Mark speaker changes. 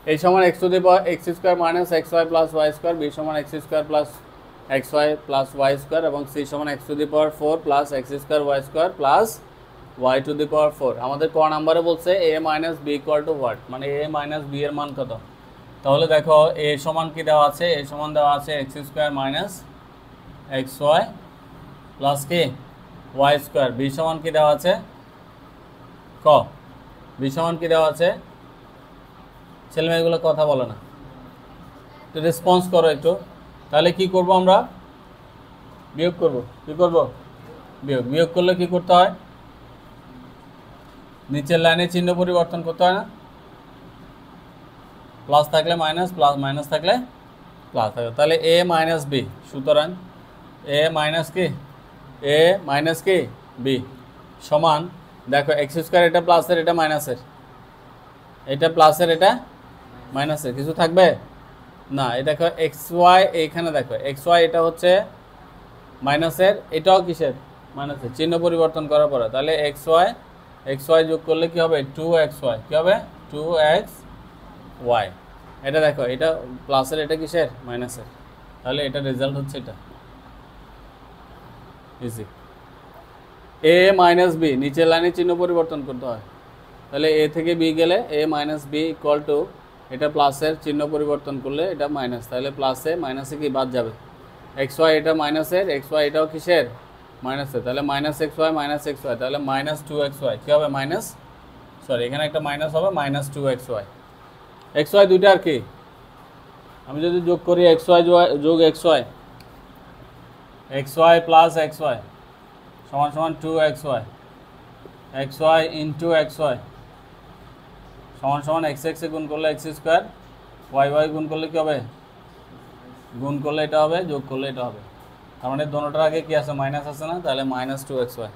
Speaker 1: a সমান x to the power x square minus xy plus y square, b সমান x square plus xy plus y square এবং c সমান x to the power 4 plus x square y square plus y to the power 4। আমাদের ক নাম্বারে বলছে a minus b equal to what, মানে a minus b এর মান কত। তাহলে দেখো a সমান কি দেওয়া আছে, a সমান দেওয়া আছে x square minus xy plus কি y স্কয়ার। b সমান কি দেওয়া আছে, ক b সমান কি দেওয়া আছে, ছেলেমেয়েগুলো কথা বলে না, তো রেসপন্স করো একটু। তাহলে কি করব আমরা, বিয়োগ করব, কি করব বিয়োগ। বিয়োগ করলে কি করতে হয়, নিচের লাইনে চিহ্ন পরিবর্তন করতে হয় না, প্লাস থাকলে মাইনাস, প্লাস মাইনাস থাকলে প্লাস থাকবে। তাহলে a মাইনাস বি, সুতরাং a মাইনাস কি, a মাইনাস কি b সমান, দেখো এক্স স্কোয়ার এটা প্লাসের এটা মাইনাসের, এটা প্লাসের এটা মাইনাসের, কিছু থাকবে না। এই দেখো এক্স ওয়াই, এইখানে দেখো এক্স ওয়াই এটা হচ্ছে মাইনাসের, এটাও কিসের মাইনাসের, চিহ্ন পরিবর্তন করার পরে। তাহলে এক্স ওয়াই যোগ করলে কি হবে, 2xy, কি হবে 2xy। এটা দেখো এটা প্লাসের এটা কিসের মাইনাসের, তাহলে এটা রেজাল্ট হচ্ছে এটা, ইজি। a মাইনাস বি, নিচের লাইনে চিহ্ন পরিবর্তন করতে হয়, তাহলে a থেকে b গেলে a minus B equal to, এটা প্লাসের চিহ্ন পরিবর্তন করলে এটা মাইনাস, তাহলে প্লাসে মাইনাসে কি বাদ যাবে, এক্স ওয়াই এটা মাইনাসের, এক্স ওয়াই এটাও কিসের মাইনাসের, তাহলে মাইনাস এক্স ওয়াই, তাহলে মাইনাস 2xy, কী হবে মাইনাস, সরি এখানে একটা মাইনাস হবে, মাইনাস 2xy। এক্স ওয়াই দুইটা আর কি, আমি যদি যোগ করি এক্স ওয়াই যোগ X Y plus X Y সমান সমান 2xy, X Y into X Y সমান সমান এক্স এক্সে গুণ করলে এক্স স্কোয়ার, ওয়াই গুণ করলে কী হবে, গুণ করলে এটা হবে, যোগ করলে এটা হবে। তার মানে দোনোটার আগে কি আছে, মাইনাস আছে না, তাহলে মাইনাস 2xy।